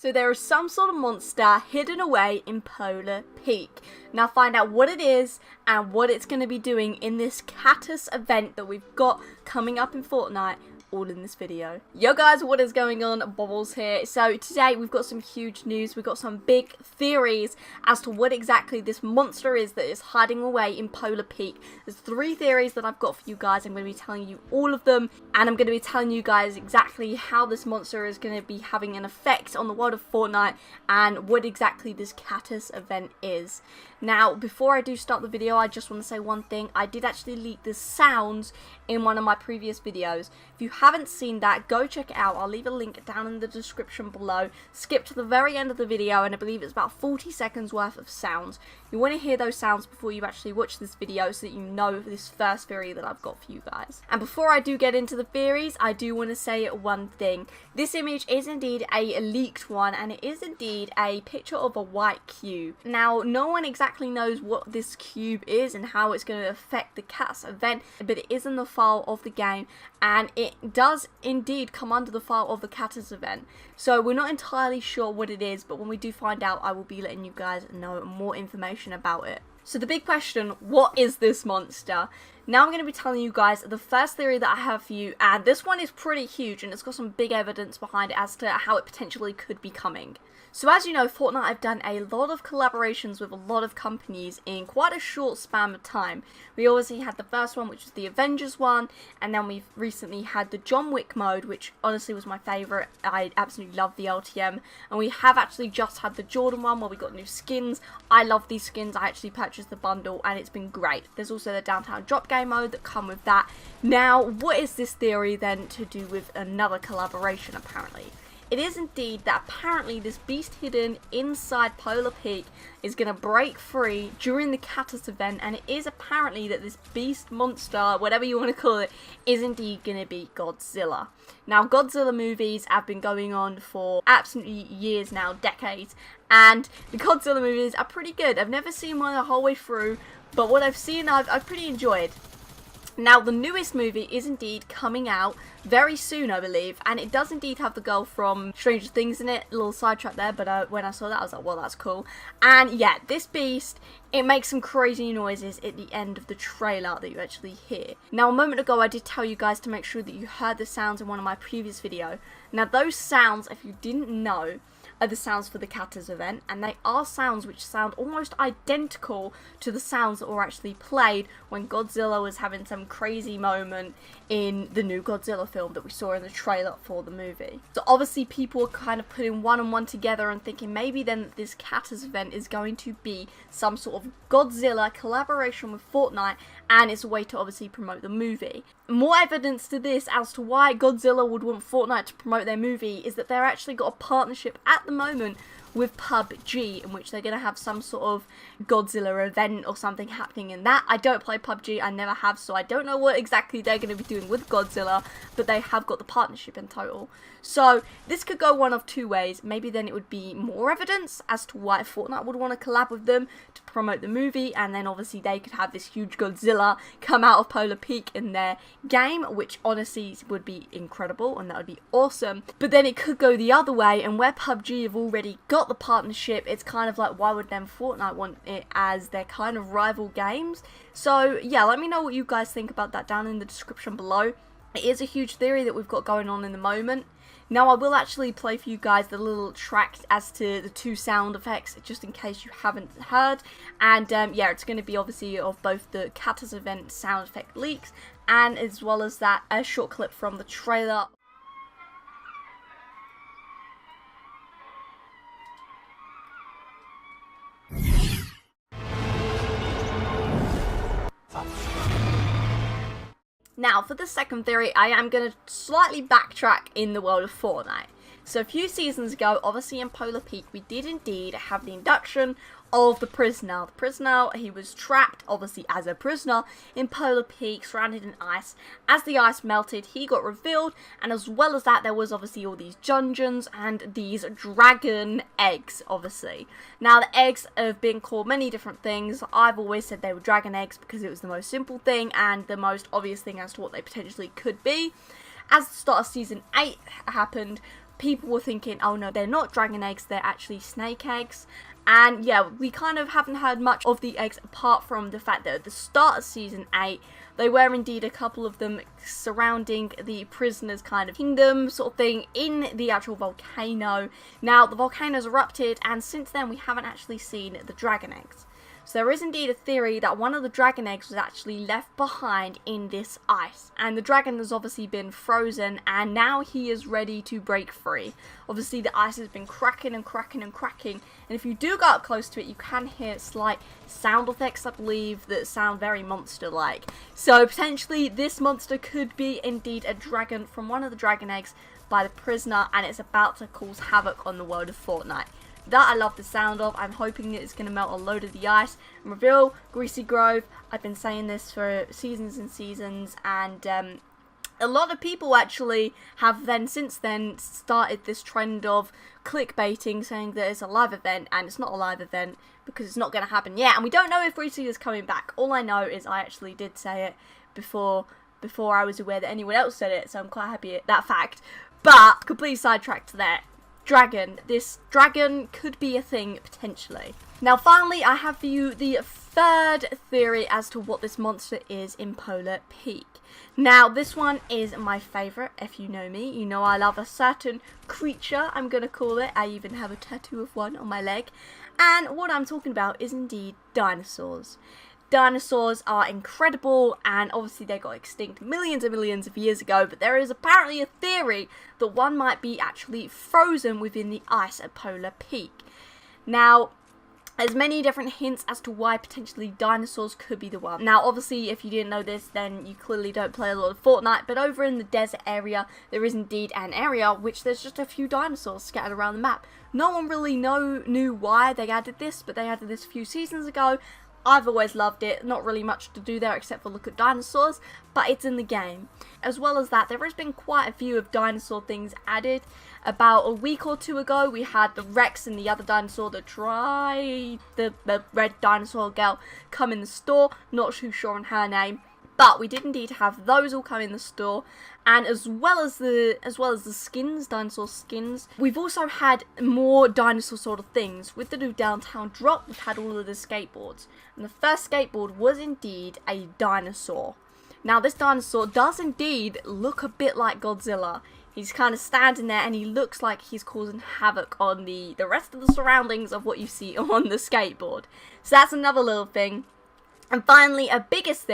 So there is some sort of monster hidden away in Polar Peak. Now find out what it is and what it's going to be doing in this CATTUS event that we've got coming up in Fortnite, all in this video. Yo guys, what is going on? Bobblez here. So today we've got some huge news. We've got some big theories as to what exactly this monster is that is hiding away in Polar Peak. There's 3 theories that I've got for you guys. I'm going to be telling you all of them, and I'm going to be telling you guys exactly how this monster is going to be having an effect on the world of Fortnite and what exactly this CATTUS event is. Now, before I do start the video, I just want to say one thing. I did actually leak the sounds in one of my previous videos. If you haven't seen that, go check it out. I'll leave a link down in the description below. Skip to the very end of the video, and I believe it's about 40 seconds worth of sounds. You want to hear those sounds before you actually watch this video so that you know this first theory that I've got for you guys. And before I do get into the theories, I do want to say one thing. This image is indeed a leaked one, and it is indeed a picture of a white cube. Now, no one exactly knows what this cube is and how it's going to affect the CATTUS event, but it is in the file of the game, and it does indeed come under the file of the CATTUS event. So we're not entirely sure what it is, but when we do find out, I will be letting you guys know more information about it. So the big question, what is this monster? Now I'm going to be telling you guys the first theory that I have for you, and this one is pretty huge and it's got some big evidence behind it as to how it potentially could be coming. So as you know, Fortnite have done a lot of collaborations with a lot of companies in quite a short span of time. We obviously had the first one, which was the Avengers one, and then we've recently had the John Wick mode, which honestly was my favourite. I absolutely love the LTM, and we have actually just had the Jordan one where we got new skins. I love these skins. I actually purchased the bundle and it's been great. There's also the Downtown Drop Game mode that come with that. Now, what is this theory then to do with another collaboration apparently? It is indeed that apparently this beast hidden inside Polar Peak is going to break free during the CATTUS event, and it is apparently that this beast monster, whatever you want to call it, is indeed going to be Godzilla. Now, Godzilla movies have been going on for absolutely years now, decades, and the Godzilla movies are pretty good. I've never seen one the whole way through, but what I've seen I've pretty enjoyed. Now, the newest movie is indeed coming out very soon, I believe, and it does indeed have the girl from Stranger Things in it. A little sidetrack there, but when I saw that, I was like, well, that's cool. And yeah, this beast, it makes some crazy noises at the end of the trailer that you actually hear. Now, a moment ago, I did tell you guys to make sure that you heard the sounds in one of my previous videos. Now, those sounds, if you didn't know, are the sounds for the CATTUS event, and they are sounds which sound almost identical to the sounds that were actually played when Godzilla was having some crazy moment in the new Godzilla film that we saw in the trailer for the movie. So obviously people are kind of putting one and one together and thinking maybe then this CATTUS event is going to be some sort of Godzilla collaboration with Fortnite, and it's a way to obviously promote the movie. More evidence to this as to why Godzilla would want Fortnite to promote their movie is that they're actually got a partnership at the moment with PUBG, in which they're going to have some sort of Godzilla event or something happening in that. I don't play PUBG, I never have, so I don't know what exactly they're going to be doing with Godzilla, but they have got the partnership in total. So this could go one of 2 ways. Maybe then it would be more evidence as to why Fortnite would want to collab with them to promote the movie, and then obviously they could have this huge Godzilla come out of Polar Peak in their game, which honestly would be incredible and that would be awesome. But then it could go the other way, and where PUBG have already got the partnership, it's kind of like, why would then Fortnite want it as their kind of rival games? So yeah, let me know what you guys think about that down in the description below. It is a huge theory that we've got going on in the moment. Now, I will actually play for you guys the little track as to the 2 sound effects, just in case you haven't heard. And yeah, it's going to be obviously of both the CATTUS event sound effect leaks, and as well as that, a short clip from the trailer. Now, for the second theory, I am going to slightly backtrack in the world of Fortnite. So a few seasons ago, obviously in Polar Peak, we did indeed have the induction of the prisoner. The prisoner, he was trapped, obviously as a prisoner, in Polar Peak, surrounded in ice. As the ice melted, he got revealed, and as well as that, there was obviously all these dungeons and these dragon eggs, obviously. Now, the eggs have been called many different things. I've always said they were dragon eggs because it was the most simple thing and the most obvious thing as to what they potentially could be. As the start of Season 8 happened, people were thinking, oh no, they're not dragon eggs, they're actually snake eggs. And yeah, we kind of haven't heard much of the eggs apart from the fact that at the start of Season 8, they were indeed a couple of them surrounding the prisoner's kind of kingdom sort of thing in the actual volcano. Now, the volcano's erupted, and since then we haven't actually seen the dragon eggs. So there is indeed a theory that one of the dragon eggs was actually left behind in this ice. And the dragon has obviously been frozen, and now he is ready to break free. Obviously the ice has been cracking and cracking and cracking, and if you do go up close to it, you can hear slight sound effects, I believe, that sound very monster-like. So potentially this monster could be indeed a dragon from one of the dragon eggs by the prisoner, and it's about to cause havoc on the world of Fortnite. That I love the sound of. I'm hoping that it's going to melt a load of the ice and reveal Greasy Grove. I've been saying this for seasons and seasons, and a lot of people actually have then since then started this trend of clickbaiting, saying that it's a live event, and it's not a live event because it's not going to happen yet, and we don't know if Greasy is coming back. All I know is I actually did say it before I was aware that anyone else said it, so I'm quite happy at that fact. But complete sidetrack to that. Dragon. This dragon could be a thing, potentially. Now, finally, I have for you the third theory as to what this monster is in Polar Peak. Now, this one is my favourite. If you know me, you know I love a certain creature, I'm going to call it. I even have a tattoo of one on my leg. And what I'm talking about is indeed dinosaurs. Dinosaurs are incredible, and obviously they got extinct millions and millions of years ago, but there is apparently a theory that one might be actually frozen within the ice at Polar Peak. Now, there's many different hints as to why potentially dinosaurs could be the one. Now, obviously, if you didn't know this, then you clearly don't play a lot of Fortnite, but over in the desert area, there is indeed an area which there's just a few dinosaurs scattered around the map. No one really knew why they added this, but they added this a few seasons ago. I've always loved it. Not really much to do there except for look at dinosaurs, but it's in the game. As well as that, there has been quite a few of dinosaur things added. About a week or two ago, we had the Rex and the other dinosaur, the red dinosaur girl, come in the store. Not too sure on her name. But we did indeed have those all come in the store, and as well as the skins, dinosaur skins, we've also had more dinosaur sort of things. With the new downtown drop, we've had all of the skateboards, and the first skateboard was indeed a dinosaur. Now, this dinosaur does indeed look a bit like Godzilla. He's kind of standing there, and he looks like he's causing havoc on the rest of the surroundings of what you see on the skateboard. So that's another little thing. And finally, a biggest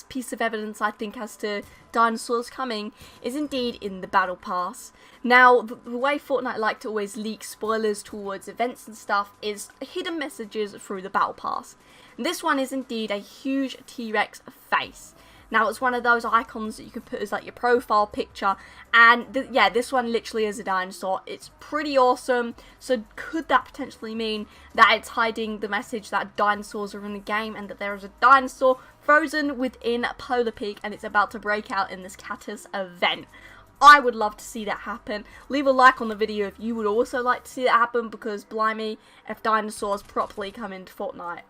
piece of evidence I think as to dinosaurs coming is indeed in the Battle Pass. Now, the way Fortnite like to always leak spoilers towards events and stuff is hidden messages through the Battle Pass. And this one is indeed a huge T-Rex face. Now, it's one of those icons that you can put as like your profile picture, and yeah, this one literally is a dinosaur. It's pretty awesome. So could that potentially mean that it's hiding the message that dinosaurs are in the game, and that there is a dinosaur frozen within Polar Peak, and it's about to break out in this CATTUS event? I would love to see that happen. Leave a like on the video if you would also like to see that happen, because blimey, if dinosaurs properly come into Fortnite,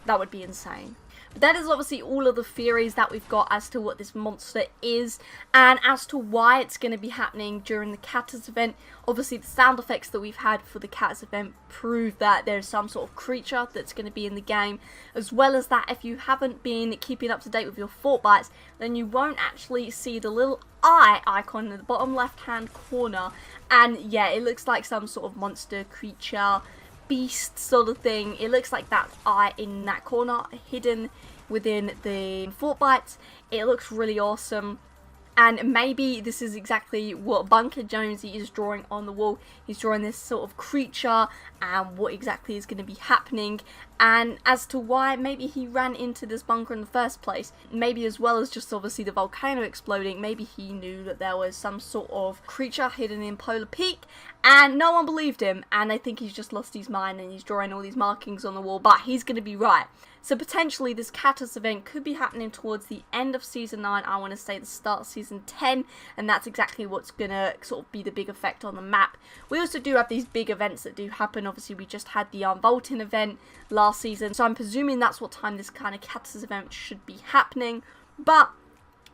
that would be insane. But that is obviously all of the theories that we've got as to what this monster is, and as to why it's going to be happening during the CATTUS event. Obviously, the sound effects that we've had for the CATTUS event prove that there's some sort of creature that's going to be in the game. As well as that, if you haven't been keeping up to date with your Fortbytes, then you won't actually see the little eye icon in the bottom left hand corner. And yeah, it looks like some sort of monster creature, beast sort of thing. It looks like that eye in that corner hidden within the Fortbytes. It looks really awesome, and maybe this is exactly what Bunker Jonesy is drawing on the wall. He's drawing this sort of creature and what exactly is going to be happening, and as to why maybe he ran into this bunker in the first place. Maybe as well as just obviously the volcano exploding, maybe he knew that there was some sort of creature hidden in Polar Peak, and no one believed him, and I think he's just lost his mind and he's drawing all these markings on the wall, but he's going to be right. So potentially this CATTUS event could be happening towards the end of Season 9, I want to say the start of Season 10, and that's exactly what's going to sort of be the big effect on the map. We also do have these big events that do happen. Obviously, we just had the Vaulting event last season, so I'm presuming that's what time this kind of CATTUS event should be happening. But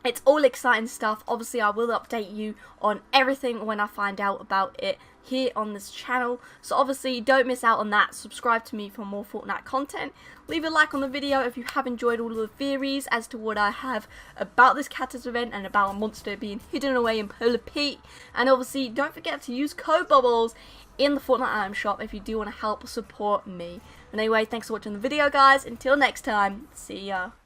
It's all exciting stuff. Obviously, I will update you on everything when I find out about it here on this channel. So obviously, don't miss out on that. Subscribe to me for more Fortnite content. Leave a like on the video if you have enjoyed all of the theories as to what I have about this CATTUS event and about a monster being hidden away in Polar Peak. And obviously, don't forget to use code Bobblez in the Fortnite item shop if you do want to help support me. And anyway, thanks for watching the video, guys. Until next time, see ya.